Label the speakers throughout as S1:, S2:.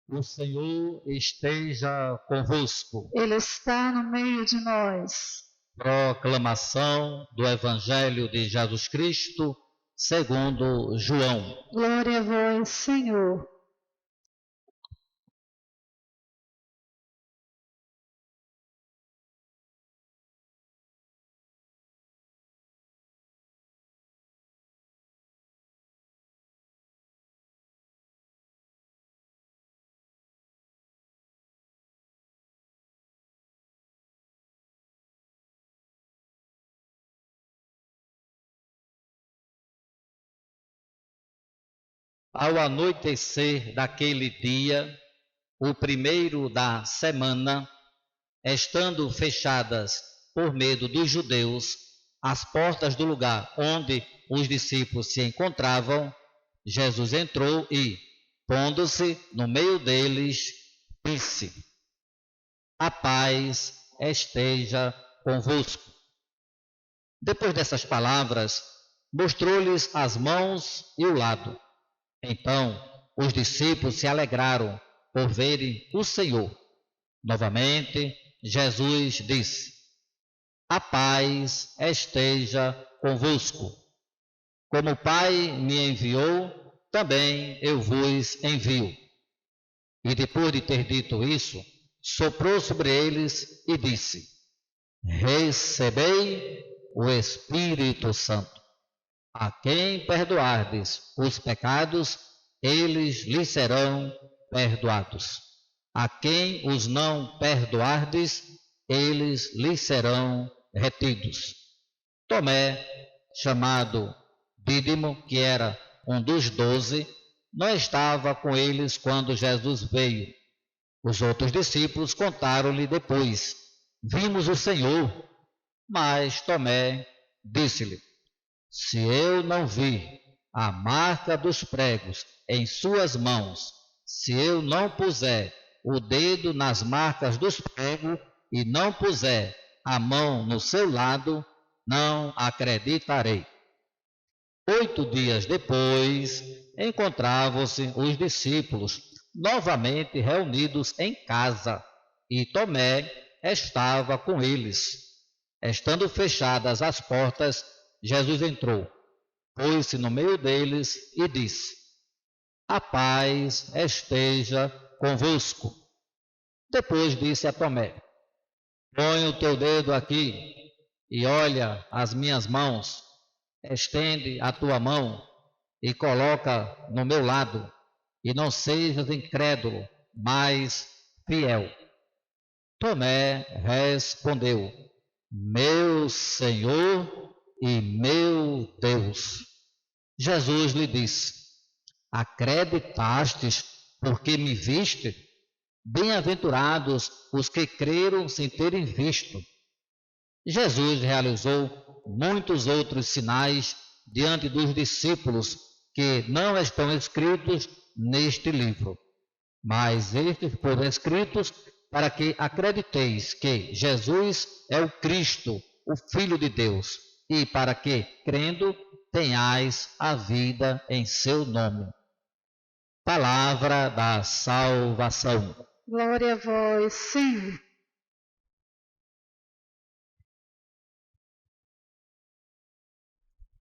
S1: O Senhor esteja convosco.
S2: Ele está no meio de nós.
S1: Proclamação do Evangelho de Jesus Cristo, segundo João.
S2: Glória a vós, Senhor.
S1: Ao anoitecer daquele dia, o primeiro da semana, estando fechadas por medo dos judeus as portas do lugar onde os discípulos se encontravam, Jesus entrou e, pondo-se no meio deles, disse: a paz esteja convosco. Depois dessas palavras, mostrou-lhes as mãos e o lado. Então, os discípulos se alegraram por verem o Senhor. Novamente, Jesus disse: a paz esteja convosco. Como o Pai me enviou, também eu vos envio. E depois de ter dito isso, soprou sobre eles e disse: recebei o Espírito Santo. A quem perdoardes os pecados, eles lhes serão perdoados. A quem os não perdoardes, eles lhes serão retidos. Tomé, chamado Dídimo, que era um dos 12, não estava com eles quando Jesus veio. Os outros discípulos contaram-lhe depois: vimos o Senhor. Mas Tomé disse-lhe: se eu não vir a marca dos pregos em suas mãos, se eu não puser o dedo nas marcas dos pregos e não puser a mão no seu lado, não acreditarei. 8 dias depois, encontravam-se os discípulos novamente reunidos em casa, e Tomé estava com eles. Estando fechadas as portas, Jesus entrou, pôs-se no meio deles e disse: a paz esteja convosco. Depois disse a Tomé: põe o teu dedo aqui e olha as minhas mãos. Estende a tua mão e coloca no meu lado, e não sejas incrédulo, mas fiel. Tomé respondeu: meu Senhor e meu Deus. Jesus lhe disse: acreditastes porque me viste? Bem-aventurados os que creram sem terem visto. Jesus realizou muitos outros sinais diante dos discípulos que não estão escritos neste livro, mas estes foram escritos para que acrediteis que Jesus é o Cristo, o Filho de Deus, e para que, crendo, tenhais a vida em seu nome. Palavra da salvação.
S2: Glória a vós, Senhor.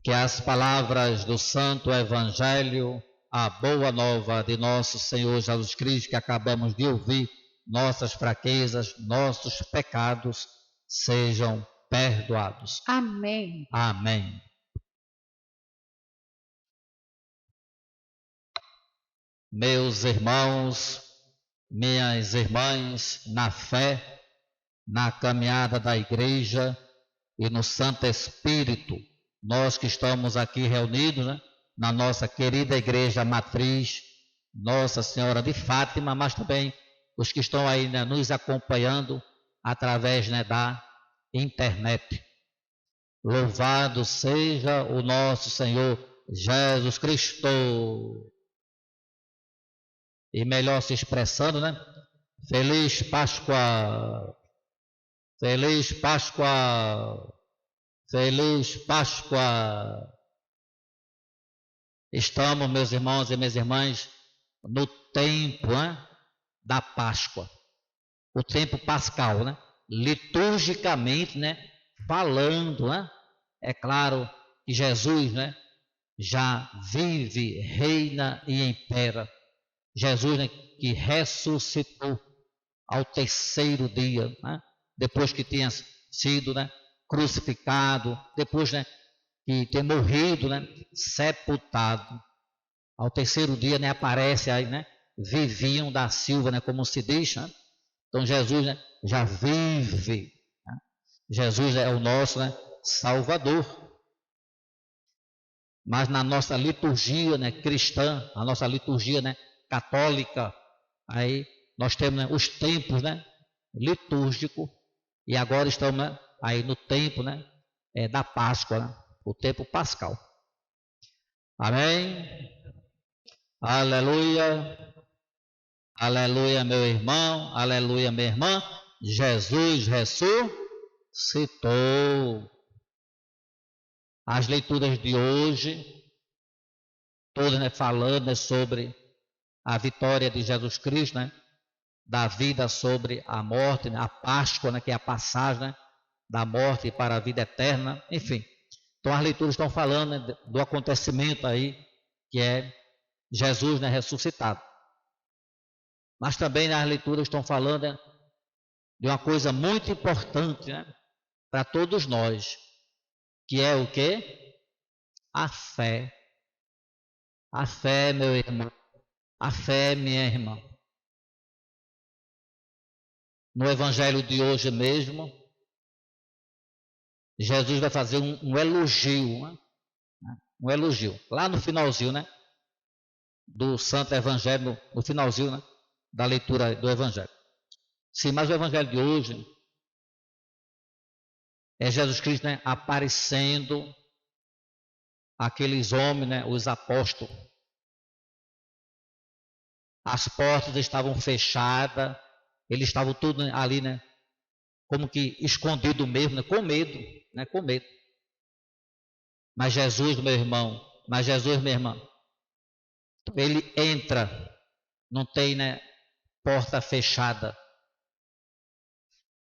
S1: Que as palavras do Santo Evangelho, a boa nova de nosso Senhor Jesus Cristo, que acabamos de ouvir, nossas fraquezas, nossos pecados, sejam perdoados.
S2: Amém.
S1: Amém. Meus irmãos, minhas irmãs, na fé, na caminhada da igreja e no Santo Espírito, nós que estamos aqui reunidos, né, na nossa querida igreja matriz, Nossa Senhora de Fátima, mas também os que estão aí, né, nos acompanhando através, né, da internet. Louvado seja o nosso Senhor Jesus Cristo. E melhor se expressando, né? Feliz Páscoa! Feliz Páscoa! Feliz Páscoa! Estamos, meus irmãos e minhas irmãs, no tempo, né, da Páscoa, o tempo pascal, né? Liturgicamente, né? Falando, né? É claro que Jesus, né? Já vive, reina e impera. Jesus, né? Que ressuscitou ao terceiro dia, né? Depois que tinha sido, né? Crucificado, depois, né? Que ter morrido, né? Sepultado. Ao terceiro dia, né? Aparece aí, né? Viviam da Silva, né? Como se diz, né? Então Jesus, né? Já vive. Né? Jesus é o nosso, né? Salvador. Mas na nossa liturgia, né? Cristã, a nossa liturgia, né? Católica, aí nós temos, né? Os tempos, né? Litúrgico, e agora estamos, né? Aí no tempo, né? Da Páscoa, né? O tempo pascal. Amém? Aleluia, aleluia, meu irmão, aleluia, minha irmã. Jesus ressuscitou. As leituras de hoje, todas, né, falando, né, sobre a vitória de Jesus Cristo, né, da vida sobre a morte, né, a Páscoa, né, que é a passagem, né, da morte para a vida eterna, enfim. Então as leituras estão falando, né, do acontecimento aí, que é Jesus, né, ressuscitado. Mas também as leituras estão falando, né, de uma coisa muito importante, né, para todos nós, que é o quê? A fé. A fé, meu irmão. A fé, minha irmã. No evangelho de hoje mesmo, Jesus vai fazer um elogio, né? Um elogio. Lá no finalzinho, né? Do Santo Evangelho, no finalzinho, né? Da leitura do Evangelho. Sim, mas o Evangelho de hoje é Jesus Cristo, né? Aparecendo àqueles homens, né? Os apóstolos. As portas estavam fechadas, eles estavam tudo ali, né? Como que escondido mesmo, né? Com medo, né? Com medo. Mas Jesus, meu irmão, minha irmã, ele entra, não tem, né? Porta fechada.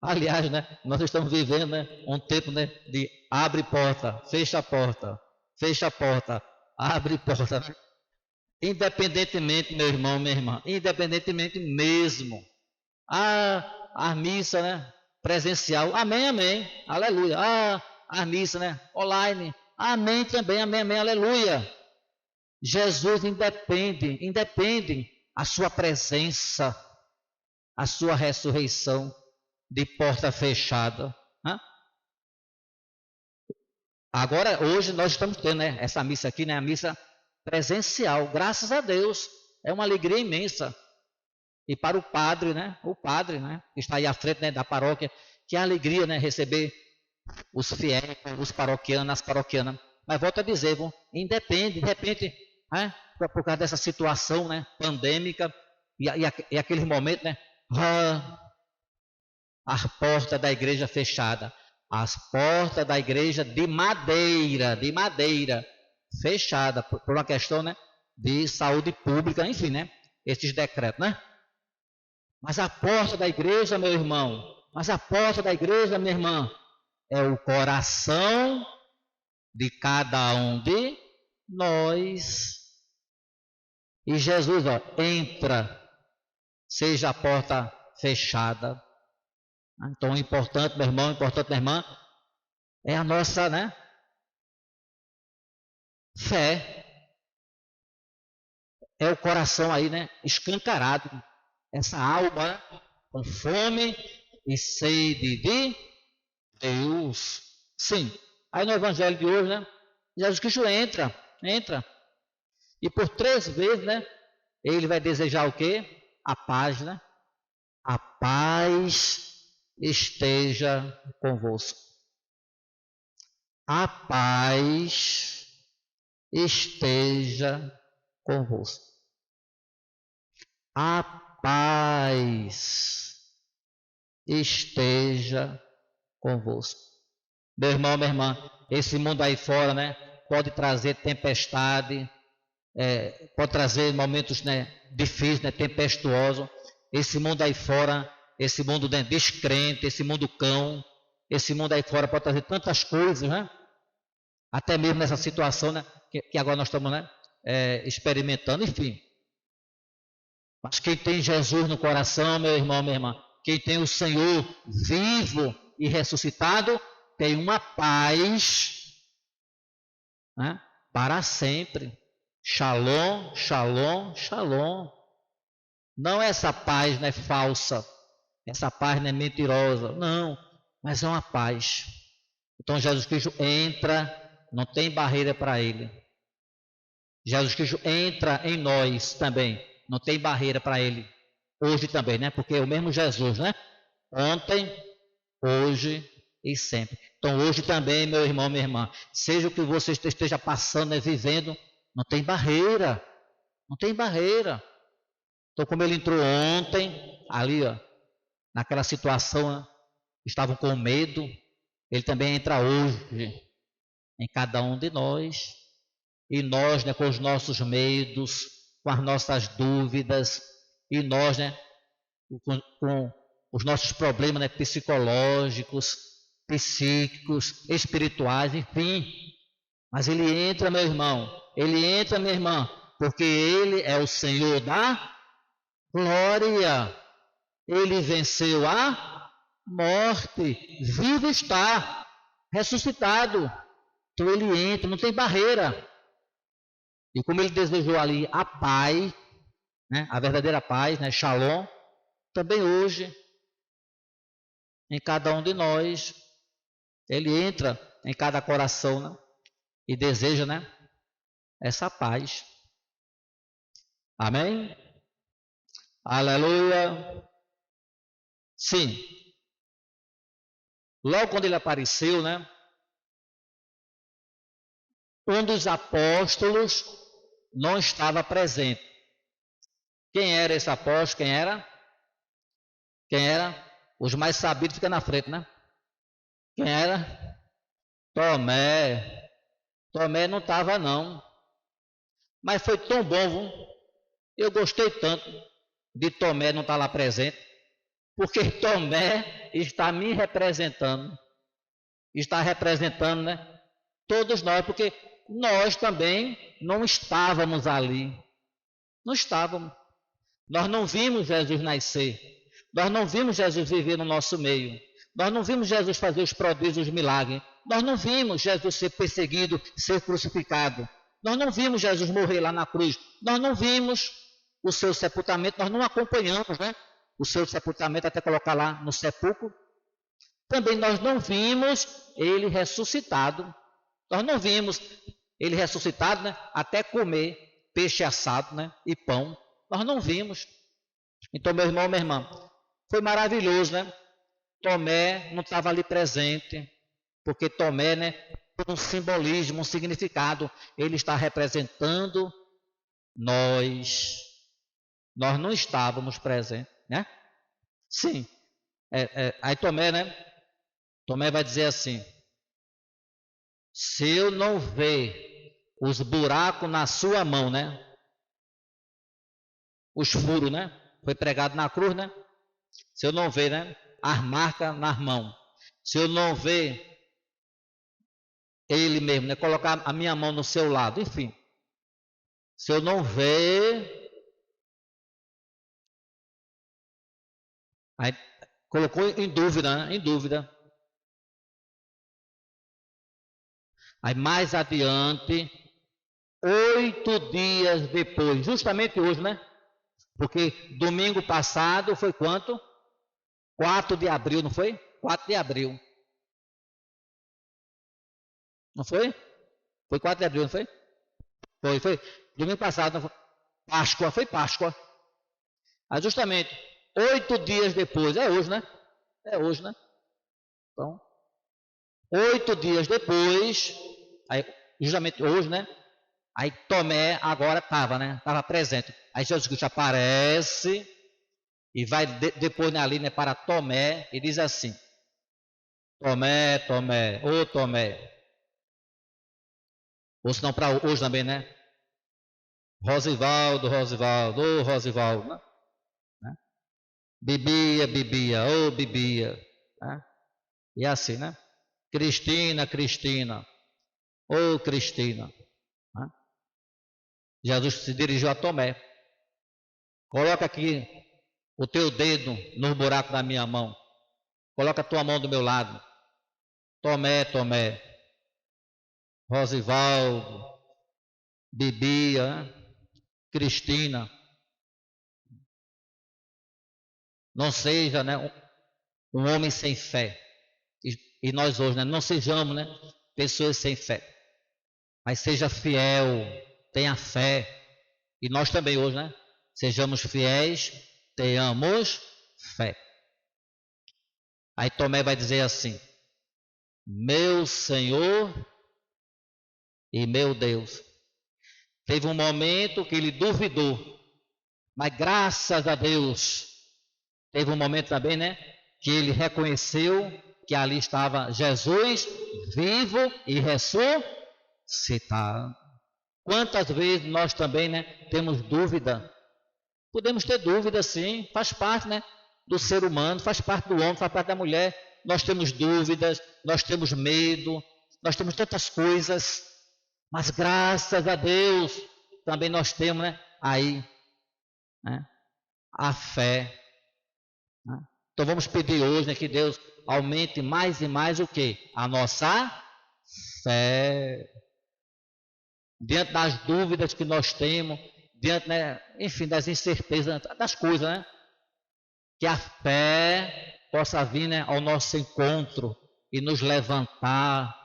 S1: Aliás, né? Nós estamos vivendo, né? Um tempo, né? De abre porta, fecha porta, abre porta. Independentemente, meu irmão, minha irmã, independentemente mesmo. A missa, né? Presencial, amém, amém, aleluia. A missa, né? Online, amém também, amém, amém, aleluia. Jesus independe a sua presença, a sua ressurreição de porta fechada. Né? Agora, hoje nós estamos tendo, né, essa missa aqui, né? A missa presencial, graças a Deus, é uma alegria imensa. E para o padre, né, que está aí à frente, né, da paróquia, que é a alegria, né, receber os fiéis, os paroquianos, as paroquianas. Mas volto a dizer, independe, de repente, né, por causa dessa situação, né, pandêmica, e aquele momento, né, as portas da igreja fechada, as portas da igreja de madeira, fechada, por uma questão, né, de saúde pública, enfim, né, esses decretos, né? Mas a porta da igreja, meu irmão, minha irmã, é o coração de cada um de nós. E Jesus, ó, entra, seja a porta fechada. Então, o importante, meu irmão, minha irmã, é a nossa, né, fé. É o coração aí, né, escancarado. Essa alma, né, com fome e sede de Deus. Sim. Aí no evangelho de hoje, né, Jesus Cristo entra. E por 3 vezes, né, ele vai desejar o quê? A paz, né? A paz esteja convosco. A paz esteja convosco. A paz esteja convosco. Meu irmão, minha irmã, esse mundo aí fora, né, pode trazer tempestade, pode trazer momentos, né, difíceis, né, tempestuosos, esse mundo aí fora, esse mundo descrente, esse mundo cão, esse mundo aí fora pode trazer tantas coisas, né? Até mesmo nessa situação, né? Que agora nós estamos, né? Experimentando, enfim. Mas quem tem Jesus no coração, meu irmão, minha irmã, quem tem o Senhor vivo e ressuscitado, tem uma paz, né? Para sempre. Shalom, shalom, shalom. Não é essa paz, né, falsa, essa paz não é mentirosa, não, mas é uma paz. Então Jesus Cristo entra, não tem barreira para ele. Jesus Cristo entra em nós também, não tem barreira para ele. Hoje também, né? Porque é o mesmo Jesus, né? Ontem, hoje e sempre. Então hoje também, meu irmão, minha irmã, seja o que você esteja passando, né, vivendo, não tem barreira. Não tem barreira. Então como ele entrou ontem, ali, ó, naquela situação, né, estavam com medo, ele também entra hoje em cada um de nós. E nós, né, com os nossos medos, com as nossas dúvidas, e nós, né, com os nossos problemas, né, psicológicos, psíquicos, espirituais, enfim. Mas ele entra, meu irmão, ele entra, minha irmã, porque ele é o Senhor da glória. Ele venceu a morte, vivo está, ressuscitado. Então ele entra, não tem barreira. E como ele desejou ali a paz, né, a verdadeira paz, né, Shalom, também hoje, em cada um de nós, ele entra em cada coração, né, e deseja, né, essa paz. Amém? Aleluia. Sim. Logo quando ele apareceu, né, um dos apóstolos não estava presente. Quem era esse apóstolo? Quem era? Quem era? Os mais sabidos ficam na frente, né? Quem era? Tomé. Tomé não estava, não. Mas foi tão bom, viu? Eu gostei tanto de Tomé não estar lá presente, porque Tomé está me representando. Está representando, né? Todos nós, porque nós também não estávamos ali. Não estávamos. Nós não vimos Jesus nascer. Nós não vimos Jesus viver no nosso meio. Nós não vimos Jesus fazer os prodígios, os milagres. Nós não vimos Jesus ser perseguido, ser crucificado. Nós não vimos Jesus morrer lá na cruz. Nós não vimos o seu sepultamento. Nós não acompanhamos, né, o seu sepultamento até colocar lá no sepulcro. Também nós não vimos ele ressuscitado. Nós não vimos ele ressuscitado, né, até comer peixe assado, né, e pão. Nós não vimos. Então, meu irmão, minha irmã, foi maravilhoso, né? Tomé não estava ali presente, porque Tomé, né, tem um simbolismo, um significado. Ele está representando nós. Nós não estávamos presentes, né? Sim. Aí Tomé, né? Tomé vai dizer assim: se eu não ver os buracos na sua mão, né? Os furos, né? Foi pregado na cruz, né? Se eu não ver, né, as marcas nas mãos, se eu não ver ele mesmo, né, colocar a minha mão no seu lado, enfim, se eu não ver, aí colocou em dúvida, né? Em dúvida. Aí mais adiante, 8 dias depois, justamente hoje, né? Porque domingo passado foi quanto? 4 de abril, não foi? 4 de abril. Não foi? Foi 4 de abril, não foi? Foi. Domingo passado, não foi? Páscoa, foi Páscoa. Aí justamente, 8 dias depois, é hoje, né? É hoje, né? Então, 8 dias depois, aí, justamente hoje, né? Aí Tomé agora estava, né? Estava presente. Aí Jesus Cristo aparece e vai depois ali, né, para Tomé e diz assim: Tomé, Tomé, ô Tomé. Ou se não para hoje também, né? Rosivaldo, ô Rosivaldo, né? Bebia, bebia, oh, bebia. Né? E assim, né? Cristina, Cristina, oh, Cristina. Né? Jesus se dirigiu a Tomé. Coloca aqui o teu dedo no buraco da minha mão. Coloca a tua mão do meu lado. Tomé, Tomé. Rosivaldo, Bibia, Cristina. Não seja, né, um homem sem fé. E nós hoje, né, não sejamos, né, pessoas sem fé. Mas seja fiel, tenha fé. E nós também hoje, né, sejamos fiéis, tenhamos fé. Aí Tomé vai dizer assim: meu Senhor e meu Deus. Teve um momento que ele duvidou, mas graças a Deus, teve um momento também, né, que ele reconheceu que ali estava Jesus vivo e ressuscitado. Quantas vezes nós também, né, temos dúvida? Podemos ter dúvida, sim, faz parte, né, do ser humano, faz parte do homem, faz parte da mulher. Nós temos dúvidas, nós temos medo, nós temos tantas coisas, mas graças a Deus também nós temos, né, aí, né, a fé. Né? Então vamos pedir hoje, né, que Deus aumente mais e mais o quê? A nossa fé. Diante das dúvidas que nós temos, diante, né, enfim, das incertezas, das coisas, né? Que a fé possa vir, né, ao nosso encontro e nos levantar,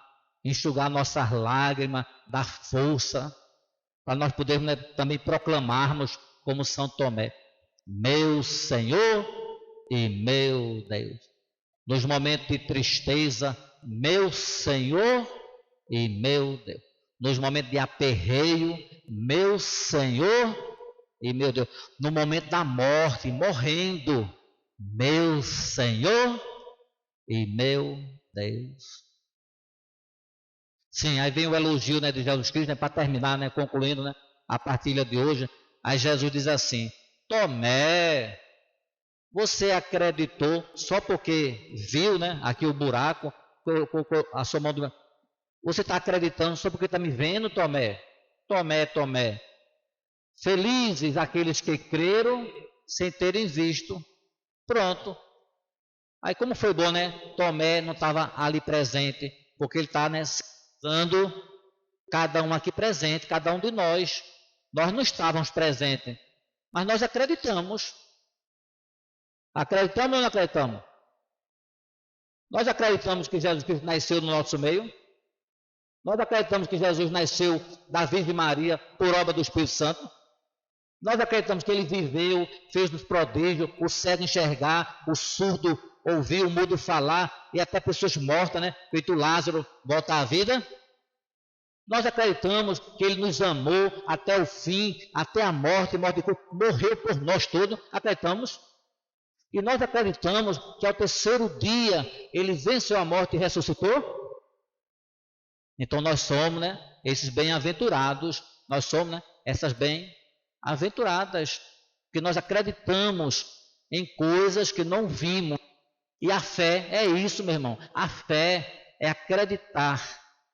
S1: enxugar nossas lágrimas, dar força, para nós podermos, né, também proclamarmos como São Tomé: meu Senhor e meu Deus. Nos momentos de tristeza, meu Senhor e meu Deus. Nos momentos de aperreio, meu Senhor e meu Deus. No momento da morte, morrendo, meu Senhor e meu Deus. Sim, aí vem o elogio, né, de Jesus Cristo, né, para terminar, né, concluindo, né, a partilha de hoje. Aí Jesus diz assim: Tomé, você acreditou só porque viu, né, aqui o buraco, a sua mão do... Você está acreditando só porque está me vendo, Tomé? Tomé, Tomé. Felizes aqueles que creram sem terem visto. Pronto. Aí como foi bom, né? Tomé não estava ali presente, porque ele está, né, dando cada um aqui presente, cada um de nós. Nós não estávamos presentes, mas nós acreditamos. Acreditamos ou não acreditamos? Nós acreditamos que Jesus Cristo nasceu no nosso meio. Nós acreditamos que Jesus nasceu da Virgem Maria por obra do Espírito Santo. Nós acreditamos que ele viveu, fez os prodígios, o cego enxergar, o surdo ouvir, o mudo falar, e até pessoas mortas, né, feito Lázaro, volta à vida. Nós acreditamos que ele nos amou até o fim, até a morte de corpo, morreu por nós todos. Acreditamos. E nós acreditamos que ao terceiro dia ele venceu a morte e ressuscitou. Então nós somos, né, esses bem-aventurados, nós somos, né, essas bem-aventuradas, que nós acreditamos em coisas que não vimos. E a fé é isso, meu irmão. A fé é acreditar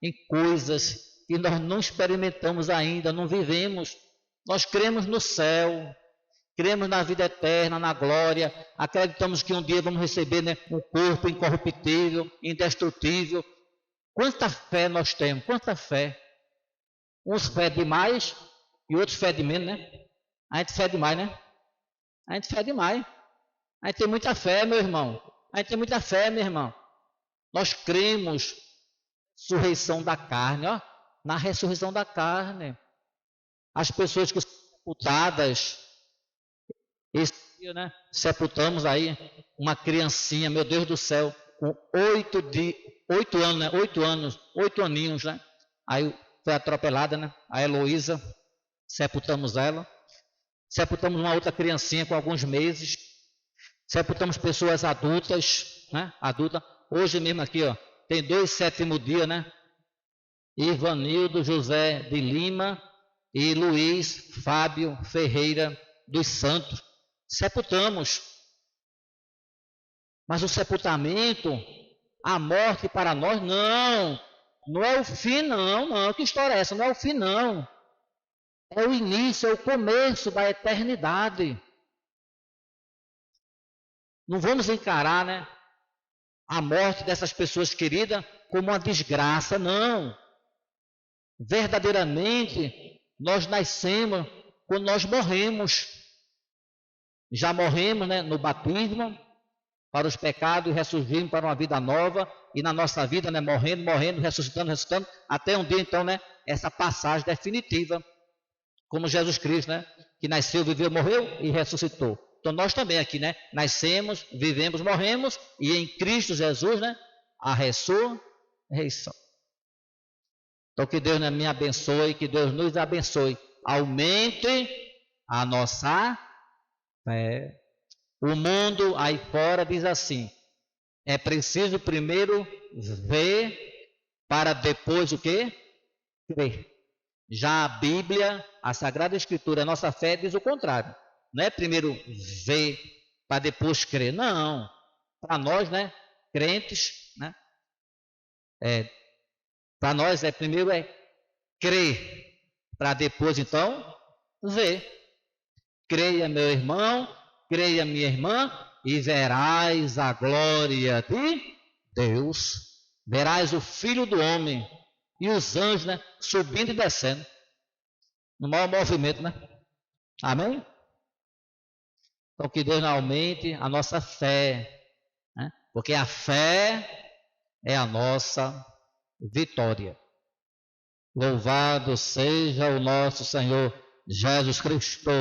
S1: em coisas que nós não experimentamos ainda, não vivemos. Nós cremos no céu, cremos na vida eterna, na glória, acreditamos que um dia vamos receber, né, um corpo incorruptível, indestrutível. Quanta fé nós temos, quanta fé. Uns fé demais e outros fé de menos, né? A gente fé demais, né? A gente fé demais. A gente tem muita fé, meu irmão. A gente tem muita fé, meu irmão. Nós cremos na ressurreição da carne, ó, na ressurreição da carne. As pessoas que são sepultadas, esse dia, né? Sepultamos aí uma criancinha, meu Deus do céu, com 8 anos, né? 8 aninhos, né? Aí foi atropelada, né? A Heloísa, sepultamos ela. Sepultamos uma outra criancinha com alguns meses. Sepultamos pessoas adultas, né? Adulta. Hoje mesmo aqui, ó, tem 2 sétimos dia, né? Ivanildo José de Lima e Luiz Fábio Ferreira dos Santos. Sepultamos. Mas o sepultamento, a morte para nós, não é o fim, não. Que história é essa? Não é o fim, não. É o início, é o começo da eternidade. Não vamos encarar, né, a morte dessas pessoas queridas como uma desgraça, não. Verdadeiramente, nós nascemos quando nós morremos. Já morremos, né, no batismo para os pecados e ressurgimos para uma vida nova. E na nossa vida, né, morrendo, ressuscitando, até um dia, então, né, essa passagem definitiva, como Jesus Cristo, né, que nasceu, viveu, morreu e ressuscitou. Então nós também aqui, né, nascemos, vivemos, morremos e em Cristo Jesus, né, a ressurreição. Então que Deus, né, me abençoe, que Deus nos abençoe, aumente a nossa fé. O mundo aí fora diz assim: é preciso primeiro ver para depois o quê? Crer. Já a Bíblia, a Sagrada Escritura, a nossa fé diz o contrário. Não é primeiro ver para depois crer. Não. Para nós, né, crentes, né, para nós primeiro crer para depois então ver. Creia, meu irmão, creia, minha irmã, e verás a glória de Deus. Verás o Filho do Homem e os anjos, né, subindo e descendo no maior movimento, né? Amém? Então que Deus aumente a nossa fé, né? Porque a fé é a nossa vitória. Louvado seja o nosso Senhor Jesus Cristo.